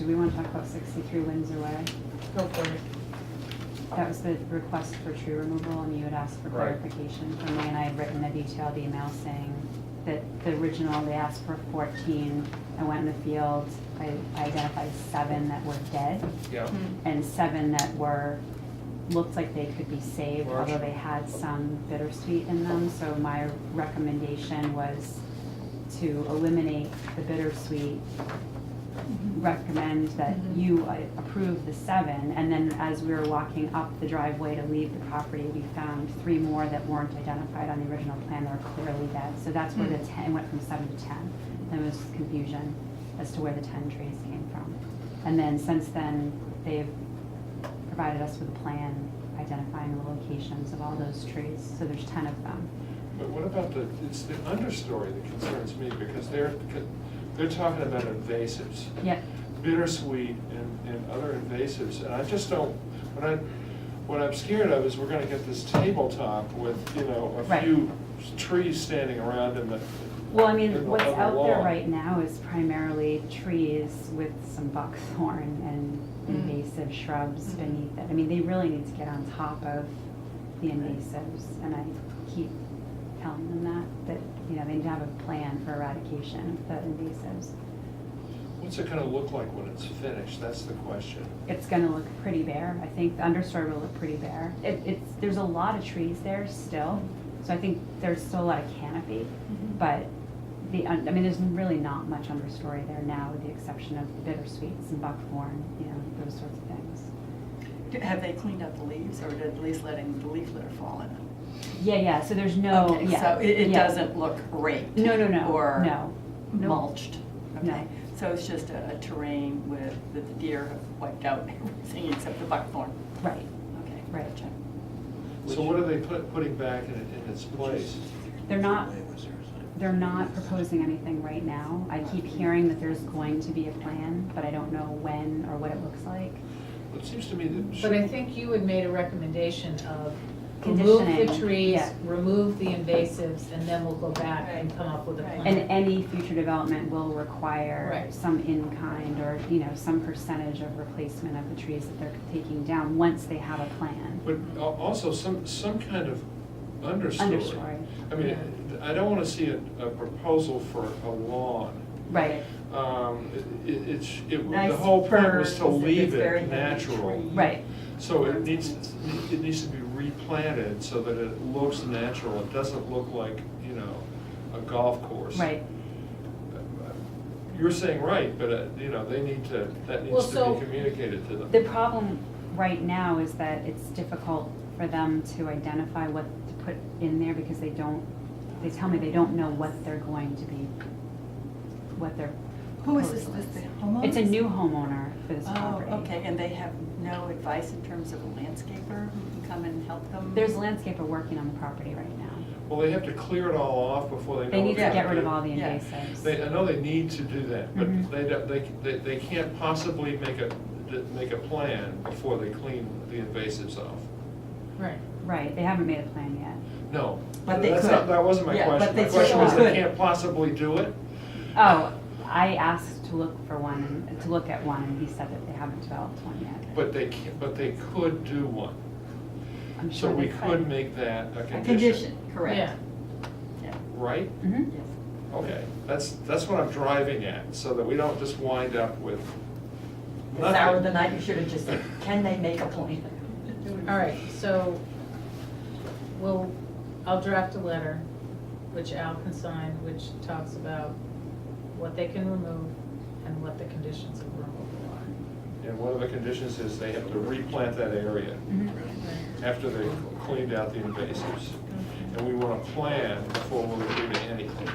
do we want to talk about 63 Winsor Way? Go for it. That was the request for tree removal, and you had asked for Right. clarification from me, and I had written a detailed email saying that the original, they asked for 14. I went in the field, I identified 7 that were dead, Yeah, and 7 that were, looked like they could be saved, Large. although they had some bittersweet in them. So my recommendation was to eliminate the bittersweet, recommend that you approve the 7, and then as we were walking up the driveway to leave the property, we found 3 more that weren't identified on the original plan that were clearly dead. So that's where the 10, went from 7 to 10. There was confusion as to where the 10 trees came from. And then since then, they've provided us with a plan identifying the locations of all those trees. So there's 10 of them. but what about it's the understory that concerns me, because they're talking about invasives. Yep. Bittersweet and other invasives, and I just don't, what I'm scared of is we're gonna get this tabletop with, you know, a Right. few trees standing around in the. Well, I mean, in the what's other out there lawn. right now is primarily trees with some buckthorn and invasive shrubs beneath it. I mean, they really need to get on top of the invasives, and I keep telling them that, you know, they need to have a plan for eradication of the invasives. What's it gonna look like when it's finished? That's the question. It's gonna look pretty bare. I think the understory will look pretty bare. There's a lot of trees there still, so I think there's still a lot of canopy, but I mean, there's really not much understory there now, with the exception of the bittersweets and buckthorn, you know, those sorts of things. Have they cleaned up the leaves, or at least letting the leaf litter fall in it? Yeah, so there's no, Okay, yeah. so it yeah. doesn't look raked? No, Or no. Nope. mulched? No. Okay, so it's just a terrain with, that the deer have wiped out everything except the buckthorn? Right, Okay, Right. gotcha. So what are they putting back in its place? they're not proposing anything right now. I keep hearing that there's going to be a plan, but I don't know when or what it looks like. It seems to me that. But I think you had made a recommendation of remove the Conditioning, trees, yeah. remove the invasives, and then we'll go back and come up with a Right. plan. And any future development will require Right. some in-kind or, you know, some percentage of replacement of the trees that they're taking down once they have a plan. But also some kind of understory. Understory. I mean, I don't wanna see a proposal for a lawn. Right, The Nice whole point was firs, to leave it's very it heavy natural. tree. right. So it needs to be replanted so that it looks natural. It doesn't look like, you know, a golf course. Right. You're saying right, but, you know, that Well, needs to so- be communicated to them. The problem right now is that it's difficult for them to identify what to put in there because they tell me they don't know what they're going to be, what they're. Who is this, proposing the is. homeowner? It's a new homeowner for this Oh, property. okay, and they have no advice in terms of a landscaper who can come and help them? There's a landscaper working on the property right now. Well, they have to clear it all off before they know. They need what to they're get gonna rid of do. all the Yeah. invasives. I know they need to do that, but Mhm. they can't possibly make a plan before they clean the invasives off. Right. Right, they haven't made a plan yet. No. But they That's could. not- That wasn't my Yeah, question. but they My question was certainly they could. can't possibly do it? Oh, I asked to look for one, to look at one, and he said that they haven't developed one yet. But they could do one. I'm So sure we they could make that a A condition. condition, correct. Yeah. Yeah. Right? Mhm. Yes. Okay, that's what I'm driving at, so that we don't just wind up with This hour of the nothing. night, you should have just said, can they make a plan? All right, so I'll draft a letter, which Al can sign, which talks about what they can remove and what the conditions of removal are. And one of the conditions is they have to replant that area Mhm. after they've cleaned out the invasives. And we want a plan before we'll agree to anything.